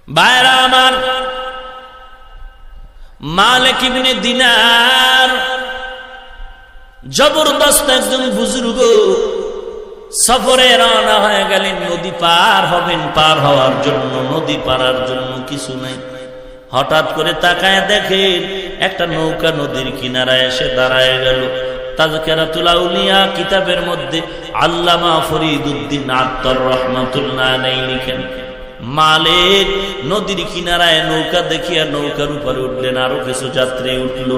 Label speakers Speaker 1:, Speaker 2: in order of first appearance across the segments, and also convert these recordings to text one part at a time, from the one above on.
Speaker 1: ভাইরা আমার, মালিক ইবনে দিনার জবরদস্ত একজন বুজুর্গ, সফরে রওনা হয়ে গেলেন। নদী পার হবেন, পার হওয়ার জন্য, নদী পারার জন্য কিছু নাই। হঠাৎ করে তাকায় দেখেন একটা নৌকা নদীর কিনারায় এসে দাঁড়ায় গেল। তাযকিরাতুল আউলিয়া কিতাবের মধ্যে আল্লামা ফরিদউদ্দিন আত্তার রাহমাতুল্লাহ আলাইহি লিখেন, মালিক নদীর কিনারায় নৌকা দেখিয়া নৌকার উপরে উঠলেন, আরো কিছু যাত্রী উঠল।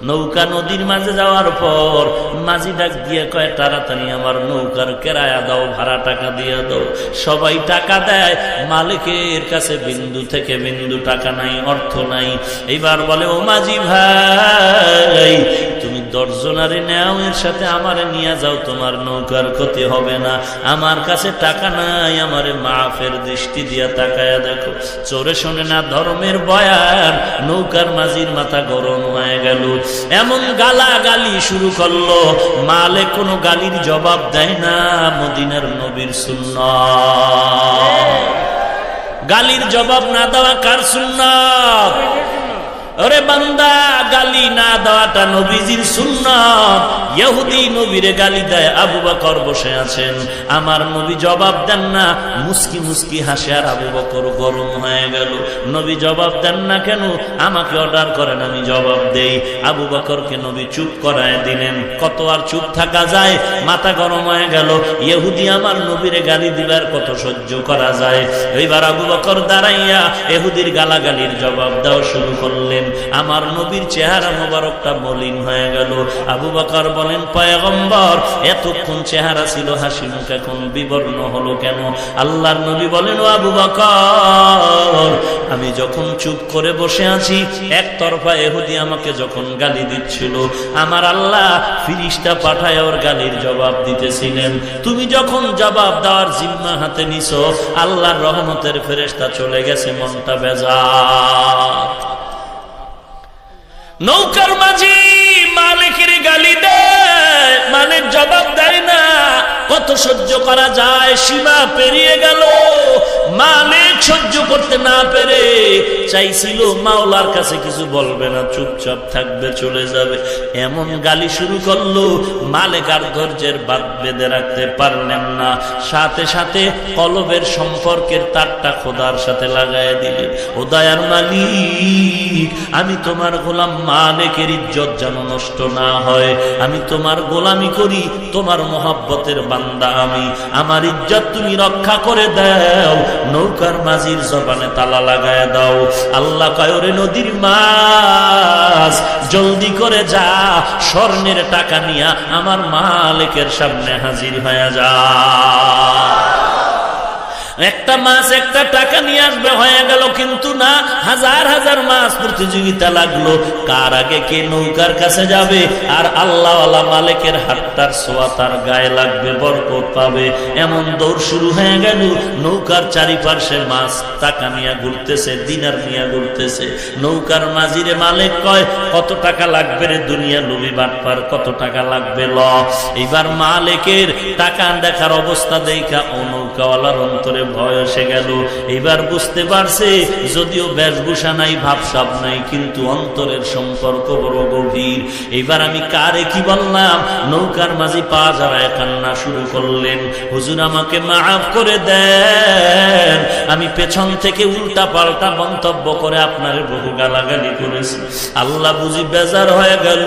Speaker 1: নৌকা নদীর মাঝে যাওয়ার পর মাঝি ডাক দিয়ে কয়, তাড়াতাড়ি আমার নৌকার কেরায়া দাও, ভাড়া টাকা দিয়ে দাও। সবাই টাকা দেয়, মালিকের কাছে বিন্দু থেকে বিন্দু টাকা নাই, অর্থ নাই। এইবার বলে, ও মাঝি ভাই, তুমি 10 জনারে নেও, এর সাথে আমারে নিয়ে যাও, তোমার নৌকার ক্ষতি হবে না। আমার কাছে টাকা নাই, আমারে মাফের দৃষ্টি দিয়া তাকায়া দেখো। চোরে শোনে না ধর্মের বয়ান, নৌকার মাঝির মাথা গরম হয়ে গেল। এমন গালাগালি শুরু করলো, মালিক কোনো গালির জবাব দেয় না। মদিনার নবীর সুন্নাত, গালির জবাব না দেওয়া কার সুন্নাত? ওরে বান্দা, গালি না দেওয়াটা নবীজির সুন্নাত। ইহুদি নবীরে গালি দেয়, আবু বকর বসে আছেন, আমার নবী জবাব দেন না, মুস্কি মুস্কি হাসে। আর আবু বকর গরম হয়ে গেল, নবী জবাব দেন না কেন? আমাকে অর্ডার করেন, আমি জবাব দেই। আবু বকরকে নবী চুপ করায় দিলেন। কত আর চুপ থাকা যায়? মাথা গরম হয়ে গেল। ইহুদি আমার নবীরে গালি দিবার কত সহ্য করা যায়? এইবার আবু বকর দাঁড়াইয়া ইহুদির গালাগালির জবাব দেওয়া শুরু করলেন। আমার নবীর চেহারা মোবারকটা মলিন হয়ে গেল। আবু বকর বলেন, পয়গম্বর, এতক্ষণ চেহারা ছিল হাসি মুখ, এখন বিবর্ণ হলো কেন? আল্লাহর নবী বলেন, ও আবু বকর, আমি যখন চুপ করে বসে আছি, একতরফা ইহুদি আমাকে যখন গালি দিচ্ছিল, আমার আল্লাহ ফিরিস্তা পাঠায় ওর গালির জবাব দিতেছিলেন। তুমি যখন জবাব দেওয়ার জিম্মা হাতে নিছো, আল্লাহর রহমতের ফেরেশতা চলে গেছে, মনটা বেজার। নৌকার মাঝি মালিকের গালি দেয়, মালিক জবাব দেয় না। কত সহ্য করা যায়? সীমা পেরিয়ে গেল। মালিক সহ্য করতে না পেরে চাইছিল মাওলার কাছে কিছু বলবে না, চুপচাপ থাকবে, চলে যাবে। এমন গালি শুরু করলো, মালিক আর ধৈর্যের বাঁধ বেঁধে রাখতে পারলেন না। সাথে সাথে কলবের সম্পর্কের তারটা খোদার সাথে লাগায় দিলেন। ও দয়ার মালিক, আমি তোমার গোলাম, মালিকের ইজ্জত যেন নষ্ট না হয়। আমি তোমার গোলামি করি, তোমার মহব্বতের বান্দা আমি, আমার ইজ্জত তুমি রক্ষা করে দাও। নৌকার মাঝির জবানে তালা লাগায় দাও। আল্লাহ কয়, ওরে নদীর মাছ, জলদি করে যা, স্বর্ণের টাকা নিয়া আমার মালিকের সামনে হাজির হয়ে যা। একটা মাছ একটা টাকা নিয়ে আসবে, হয়ে গেল। কিন্তু না, হাজার হাজার মাছ প্রতিযোগিতা লাগলো, কার আগে কে নৌকার কাছে যাবে। আর আল্লাহওয়ালা মালিকের হাতটার ছোঁয়া তার গায়ে লাগবে, বরকত পাবে। এমন দৌড় শুরু হয়ে গেল। নৌকার চারিপাশে মাছ টাকা নিয়ে ঘুরতেছে, দিনার নিয়ে ঘুরতেছে। নৌকার মাঝিরে মালিক কয়, কত টাকা লাগবে রে দুনিয়া লোভী বাটপার, কত টাকা লাগবে ল। এইবার মালিকের টাকা দেখার অবস্থা দেখা ও নৌকাওয়ালার অন্তরে ভয় এসে গেল। এবার বুঝতে পারছে, যদিও বেশভূষা নাই, ভাবসাব নাই, কিন্তু অন্তরের সম্পর্ক বড় গভীর। এবার আমি কারে কি বললাম? নৌকার মাঝি পা জড়ায় কান্না শুরু করলেন, হুজুর আমাকে মাফ করে দেন, আমি পেছন থেকে উল্টা পাল্টা মন্তব্য করে আপনার বহু গালাগালি করেছি। আল্লাহ বুঝি বেজার হয়ে গেল,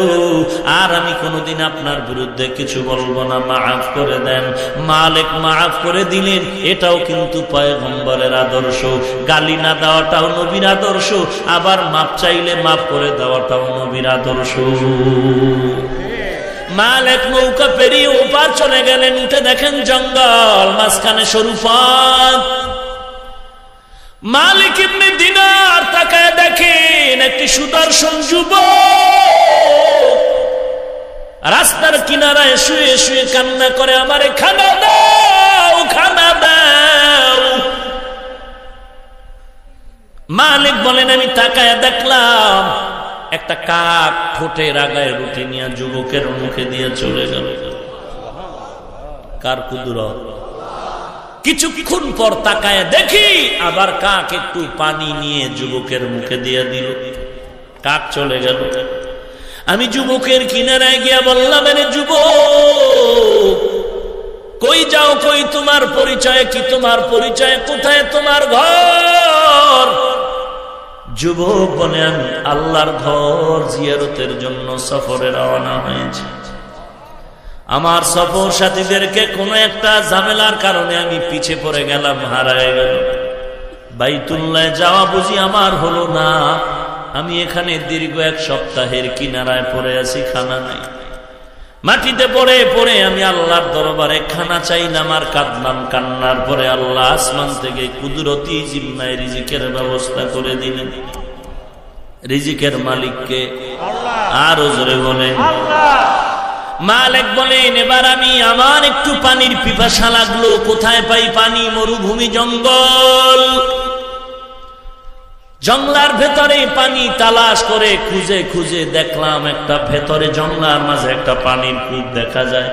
Speaker 1: আর আমি কোনোদিন আপনার বিরুদ্ধে কিছু বলবো না, মাফ করে দেন। মালিক মাফ করে দিলেন। এটাও কিন্তু পয়গম্বরের আদর্শ। গালি না দেওয়াটাও নবীর আদর্শ, আবার মাপ চাইলে মাফ করে দেওয়াটাও নবীর আদর্শ। মালিক নৌকা পেরিয়ে ওপার চলে গেলেন। উঠে দেখেন জঙ্গল, মাঝখানে সরু পথ। মালিক ইবনে দিনার তাকায় দেখেন একটি সুদর্শন যুবক রাস্তার কিনারায় শুয়ে শুয়ে কান্না করে, আমারে খানা দাও, খানা দাও। মালিক বলেন, আমি তাকায় দেখলাম একটা কাক ঠোঁটের আগায় রুটি নিয়ে যুবকের মুখে দিয়ে চলে গেল। কার কুদরত? কিছুক্ষণ পর তাকায় দেখি আবার কাক একটু পানি নিয়ে যুবকের মুখে দিয়ে দিল, কাক চলে গেল। আমি যুবকের কিনারায় গিয়া বললাম, আরে যুবক, কই যাও, কই তোমার পরিচয় কি, তোমার পরিচয় কোথায়, তোমার ঘর? যুবক বলে, আমি আল্লাহর ঘর জিয়ারতের জন্য সফরে রওনা হয়েছি। আমার সফর সাথীদেরকে কোনো একটা ঝামেলার কারণে আমি পিছে পড়ে গেলাম, হারায় গেল। বাইতুল্লাহ যাওয়া বুঝি আমার হলো না। আমি এখানে দীর্ঘ 1 সপ্তাহের কিনারায় পড়ে আছি, খানা নাই। মাটিতে পড়ে পড়ে আমি আল্লাহর দরবারে খানা চাইলাম আর কাঁদলাম। কান্নার পরে আল্লাহ আসমান থেকে কুদরতি জিম্মায় রিজিকের ব্যবস্থা করে দিলেন। রিজিকের মালিককে আরো জোরে বলেন আল্লাহ। মালিক বলেন, এবার আমি আমার একটু পানির পিপাসা লাগলো, কোথায় পাই পানি? মরুভূমি, জঙ্গল। জঙ্গলার ভেতরে পানি তালাশ করে খুঁজে খুঁজে দেখলাম একটা ভেতরে জঙ্গলার মাঝে একটা পানির কূপ দেখা যায়।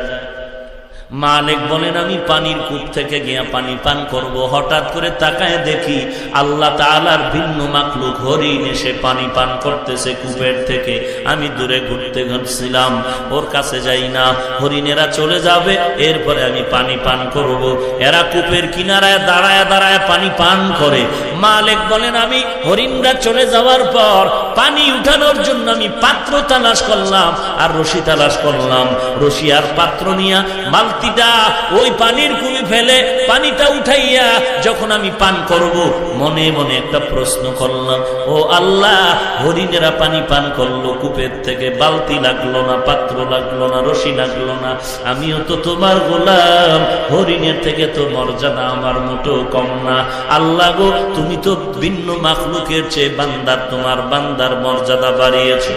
Speaker 1: মালিক বলেন, আমি পানির কূপ থেকে গিয়া পানি পান করব। হঠাৎ করে তাকায় দেখি আল্লাহ তাআলার ভিন্ন মাখলুক হরিণ এসে পানি পান করতেছে কূপের থেকে। আমি দূরে ঘুরতে ঘুরছিলাম, ওর কাছে যাই না। হরিণেরা চলে যাবে, এরপরে আমি পানি পান করব। এরা কূপের কিনারায় দাঁড়ায় দাঁড়ায় পানি পান করে। মালিক বলেন, আমি হরিণরা চলে যাওয়ার পর পানি উঠানোর জন্য আমি পাত্র তালাশ করলাম আর রশি তালাশ করলাম। রশি আর পাত্র নিয়া বালতিটা ওই পানির কূপে ফেলে পানিটা উঠাইয়া যখন আমি পান করব, মনে মনে একটা প্রশ্ন করলাম, ও আল্লাহ, হরিণেরা পানি পান করলো কূপের থেকে, বালতি লাগলো না, পাত্র লাগলো না, রশি লাগলো না। আমিও তো তোমার গোলাম, হরিণের থেকে তো মর্যাদা আমার মোটেও কম না। আল্লাহ গো, তুমি তো ভিন্ন মাখলুকের চেয়ে বান্দার, তোমার বান্দার মর্যাদা বাড়িয়েছো।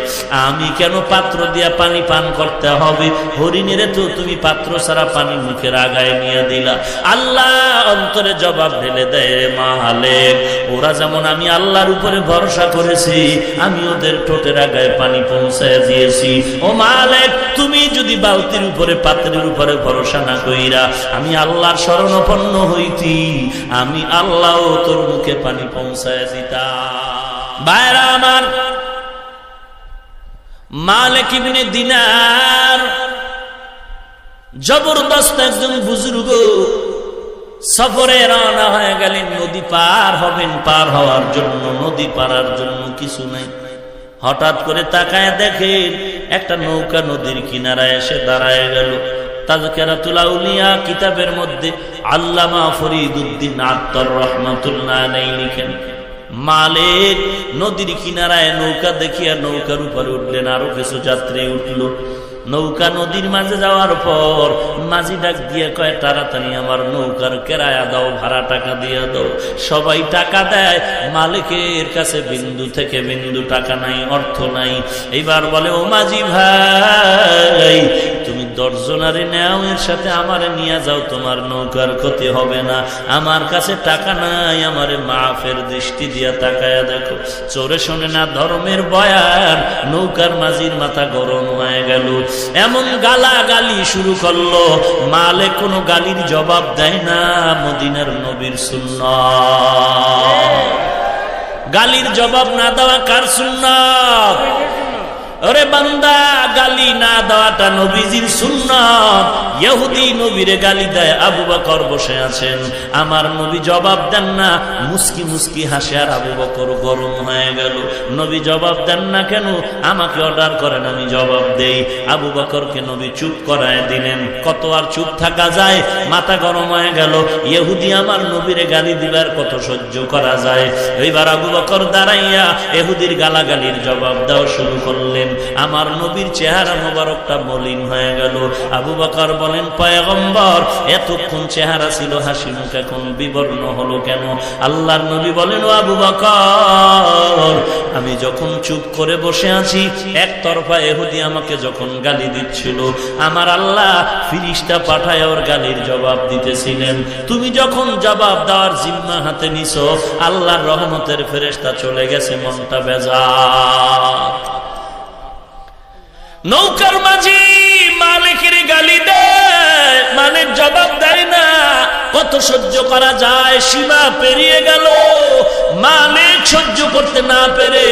Speaker 1: আমি কেন পাত্র দিয়া পানি পান করতে হবে? হরিণের তো তুমি পাত্র ছাড়া পানি মুখের আগায় নিয়ে দিলা। আল্লাহ অন্তরে জবাব ঢেলে দেয়, মালিক, ওরা যেমন আমি আল্লাহর উপরে ভরসা করেছি, আমি ওদের ঠোঁটের আগায় পানি পৌঁছায় দিয়েছি। ও মালিক, তুমি যদি বালতির উপরে পাত্রের উপরে ভরসা না কইরা আমি আল্লাহর শরণাপন্ন হইতি, আমি আল্লাহ তোর মুখে পানি পৌঁছায় দিতা। ভাইরা আমার, মালিক ইবনে দিনার জবরদস্ত একজন বুজুর্গ, সফরে রওনা হয়ে গেলেন। নদী পার হবেন, পার হওয়ার জন্য, নদী পারার জন্য কিছু নাই। হঠাৎ করে তাকায় দেখেন একটা নৌকা নদীর কিনারায় এসে দাঁড়ায় গেল। তাযকিরাতুল আউলিয়া কিতাবের মধ্যে আল্লামা ফরিদউদ্দিন আত্তার রাহমাতুল্লাহ আলাইহি লিখেন, মালিক নদীর কিনারায় নৌকা দেখিয়া নৌকার উপরে উঠলেন, আরো কিছু যাত্রী উঠল। নৌকা নদীর মাঝে যাওয়ার পর মাঝি ডাক দিয়ে কয়, তাড়াতাড়ি আমার নৌকার কেরায়া দাও, ভাড়া টাকা দিয়ে দাও। সবাই টাকা দেয়, মালিকের কাছে বিন্দু থেকে বিন্দু টাকা নাই, অর্থ নাই। এইবার বলে, ও মাঝি ভাই, তুমি 10 জনারে নেও, এর সাথে আমারে নিয়ে যাও, তোমার নৌকার ক্ষতি হবে না। আমার কাছে টাকা নাই, আমারে মাফের দৃষ্টি দিয়া তাকায়া দেখো। চোরে শোনে না ধর্মের বয়ান, নৌকার মাঝির মাথা গরম হয়ে গেল। এমন গালাগালি শুরু করলো, মালিক কোনো গালির জবাব দেয় না। মদিনার নবীর সুন্নাত, গালির জবাব না দেওয়া কার সুন্নাত? ওরে বান্দা, গালি না দেওয়াটা নবীজির সুন্নাত। ইহুদি নবীরে গালি দেয়, আবু বকর বসে আছেন, আমার নবী জবাব দেন না, মুস্কি মুস্কি হাসে। আর আবু বকর গরম হয়ে গেল, নবী জবাব দেন না কেন? আমাকে অর্ডার করেন, আমি জবাব দেই। আবু বকরকে নবী চুপ করায় দিলেন। কত আর চুপ থাকা যায়? মাথা গরম হয়ে গেল। ইহুদি আমার নবীরে গালি দিবার কত সহ্য করা যায়? এইবার আবু বকর দাঁড়াইয়া ইহুদির গালাগালির জবাব দেওয়া শুরু করলেন। আমার নবীর চেহারা মোবারকটা মলিন হয়ে গেল। আবু বকর বলেন, পয়গম্বর, এতক্ষণ চেহারা ছিল হাসি মুখ, এখন বিবর্ণ হলো কেন? আল্লাহর নবী বলেন, ও আবু বকর, আমি যখন চুপ করে বসে আছি, একতরফা ইহুদি আমাকে যখন গালি দিচ্ছিল, আমার আল্লাহ ফিরিস্তা পাঠায় ওর গালির জবাব দিতেছিলেন। তুমি যখন জবাব দেওয়ার জিম্মা হাতে নিছো, আল্লাহর রহমতের ফেরেশতা চলে গেছে, মনটা বেজার। নৌকার মাঝি মালিকের গালি দেয়, দেয়, মালিক জবাব দেয় না। কত সহ্য করা যায়, সীমা পেরিয়ে গেল। মালিক সহ্য করতে না পেরে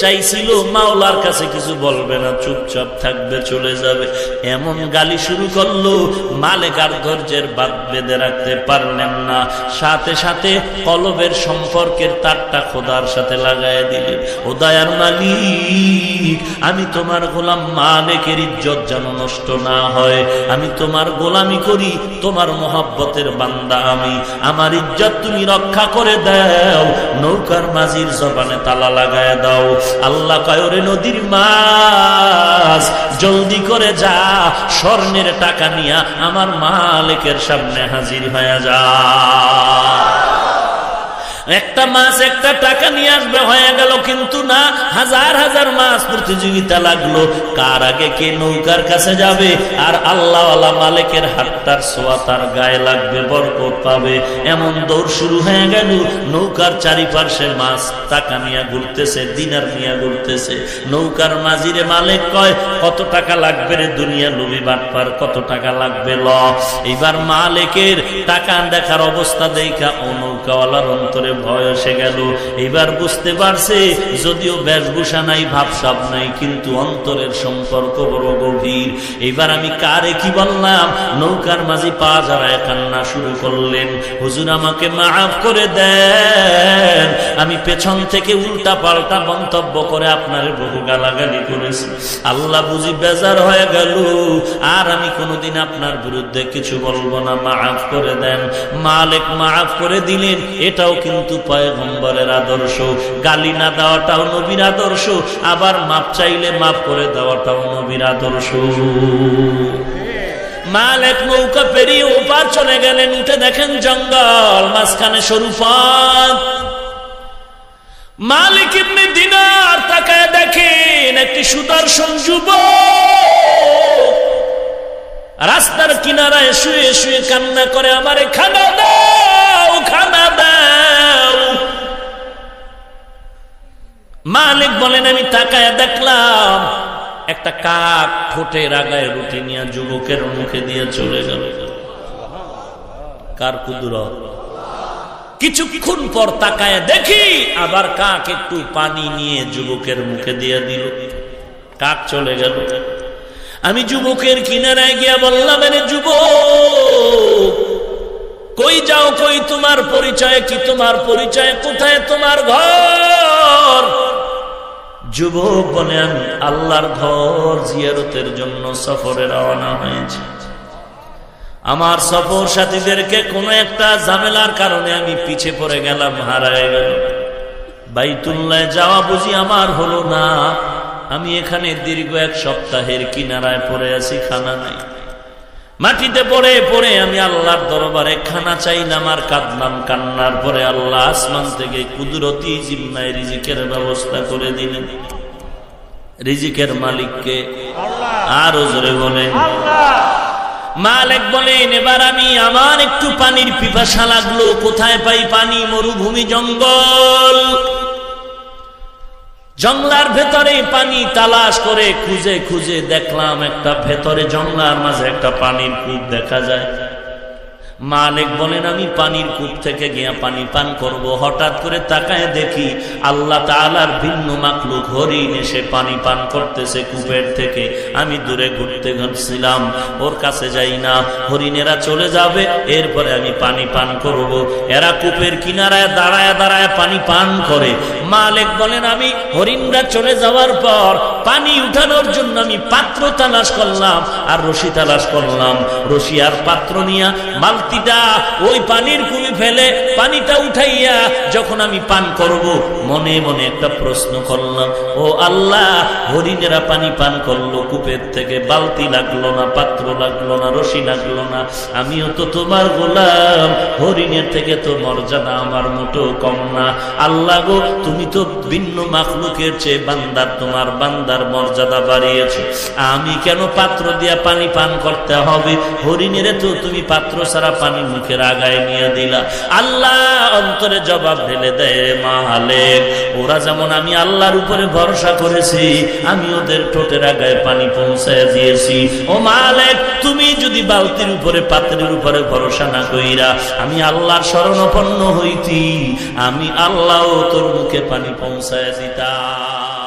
Speaker 1: চাইছিল মাওলার কাছে কিছু বলবে না, চুপচাপ থাকবে, চলে যাবে। এমন গালি শুরু করলো, মালিক আর ধৈর্যের বাঁধ বেঁধে রাখতে পারলেন না। সাথে সাথে কলবের সম্পর্কের তারটা খোদার সাথে লাগায় দিলেন। ও দয়ার মালিক, আমি তোমার গোলাম, মালিকের ইজ্জত যেন নষ্ট না হয়। আমি তোমার গোলামি করি, তোমার মহব্বতের বান্দা আমি, আমার ইজ্জত তুমি রক্ষা করে দাও। নৌকার মাঝির জবানে তালা লাগায় দাও। আল্লাহ কয়, ওরে নদীর মাছ, জলদি করে যা, স্বর্ণের টাকা নিয়া আমার মালিকের সামনে হাজির হয়ে যা। একটা মাছ একটা টাকা নিয়ে আসবে, হয়ে গেল। কিন্তু না, হাজার হাজার মাছ প্রতিযোগিতা লাগলো, কার আগে কে নৌকার কাছে যাবে। আর আল্লাহওয়ালা মালিকের হাতটার ছোঁয়া তার গায়ে লাগবে, বরকত পাবে, এমন দৌড় শুরু হয়ে গেল। নৌকার চারিপাশে মাছ টাকা নিয়ে ঘুরতেছে, দিনার নিয়ে ঘুরতেছে। নৌকার মাঝিরে মালিক কয়, কত টাকা লাগবে রে দুনিয়া লোভী বাটপার, কত টাকা লাগবে ল। এবার মালিকের টাকা দেখার অবস্থা দেখা ও নৌকাওয়ালার অন্তরে ভয় এসে গেল। এবার বুঝতে পারছে, যদিও বেশভূষা নাই, ভাবসাব নাই, কিন্তু অন্তরের সম্পর্ক বড় গভীর। এবার আমি কারে কি বললাম? নৌকার মাঝি পা জড়ায় কান্না শুরু করলেন, হুজুর আমাকে মাফ করে দেন, আমি পেছন থেকে উল্টা পাল্টা মন্তব্য করে আপনার বহু গালাগালি করেছি। আল্লাহ বুঝি বেজার হয়ে গেল, আর আমি কোনোদিন আপনার বিরুদ্ধে কিছু বলবো না, মাফ করে দেন। মালিক মাফ করে দিলেন। এটাও কিন্তু পয়গম্বরের আদর্শ। গালি না দেওয়াটাও নবীর আদর্শ, আবার মাপ চাইলে মাফ করে দেওয়াটাও নবীর আদর্শ। মালিক নৌকা পেরিয়ে ওপার চলে গেলেন। উঠে দেখেন জঙ্গল, মাঝখানে সরু পথ। মালিক ইবনে দিনার তাকায় দেখেন একটি সুদর্শন যুবক রাস্তার কিনারায় শুয়ে শুয়ে কান্না করে, আমারে খানা দাও, খানা দাও। মালিক বলেন, আমি তাকায় দেখলাম একটা কাক ঠোঁটে রাগায় রুটি নিয়ে যুবকের মুখে দিয়ে চলে গেল। কার কুদরত! কিছুক্ষণ পর তাকায় দেখি আবার কাক একটু পানি নিয়ে যুবকের মুখে দিয়ে দিল, কাক চলে গেল। আমি যুবকের কিনারায় গিয়া বললাম, আরে যুবক, কই যাও, কই তোমার পরিচয় কি, তোমার পরিচয় কোথায়, তোমার ঘর? যুবক বলে, আমি আল্লাহর ঘর জিয়ারতের জন্য সফরে রওনা হয়েছি। আমার সফর সাথীদেরকে কোনো একটা ঝামেলার কারণে আমি পিছে পড়ে গেলাম, হারায় গেল। বাইতুল্লাহ যাওয়া বুঝি আমার হলো না। আমি এখানে দীর্ঘ এক সপ্তাহের কিনারায় পড়ে আছি, খানা নাই। মাটিতে পড়ে পড়ে আমি আল্লাহর দরবারে খানা চাইলাম আর কাঁদলাম। কান্নার পরে আল্লাহ আসমান থেকে কুদরতি জিম্মায় রিজিকের ব্যবস্থা করে দিলেন। রিজিকের মালিককে আরো জোরে বলেন আল্লাহ। মালিক বলেন, এবার আমি আমার একটু পানির পিপাসা লাগলো, কোথায় পাই পানি? মরুভূমি, জঙ্গল। জঙ্গলার ভেতরে পানি তালাশ করে খুঁজে খুঁজে দেখলাম একটা ভেতরে জঙ্গলার মাঝে একটা পানির কূপ দেখা যায়। মালিক বলেন, আমি পানির কূপ থেকে গিয়া পানি পান করব। হঠাৎ করে তাকায় দেখি আল্লাহ তাআলার ভিন্ন মাখলুক হরিণ এসে পানি পান করতেছে কূপের থেকে। আমি দূরে ঘুরতে ঘুরছিলাম, ওর কাছে যাই না, হরিণেরা চলে যাবে, এরপরে আমি পানি পান করব। এরা কূপের কিনারায় দাঁড়ায় দাঁড়ায় পানি পান করে। মালিক বলেন, আমি হরিণরা চলে যাওয়ার পর পানি উঠানোর জন্য আমি পাত্র তালাশ করলাম আর রশি তালাশ করলাম। রশি আর পাত্র নিয়া বালতিটা ওই পানির কূপে ফেলে পানিটা উঠাইয়া যখন আমি পান করব, মনে মনে একটা প্রশ্ন করলাম, ও আল্লাহ, হরিণেরা পানি পান করলো কূপের থেকে, বালতি লাগলো না, পাত্র লাগলো না, রশি লাগলো না, আমিও তো তোমার গোলাম, হরিণের থেকে তো মর্যাদা আমার মোটেও কম না। আল্লাহ গো, তুমি তো ভিন্ন মাখলুকের চেয়ে বান্দার, তোমার বান্দার মর্যাদা বাড়িয়েছো, আমি কেন পাত্র দিয়া পানি পান করতে হবে? হরিণের তো তুমি পাত্র ছাড়া পানি মুখের আগায় নিয়ে দিলা। আল্লাহ অন্তরে জবাব ঢেলে দেয়, মালিক ওরা যেমন আমি আল্লাহর উপরে ভরসা করেছি, আমি ওদের ঠোঁটের আগায় পানি পৌঁছায় দিয়েছি। ও মালিক, তুমি যদি বালতির উপরে পাত্রের উপরে ভরসা না কইরা আমি আল্লাহর শরণাপন্ন হইতি, আমি আল্লাহও তোর মুখে পানি পৌঁছায় দিতাম।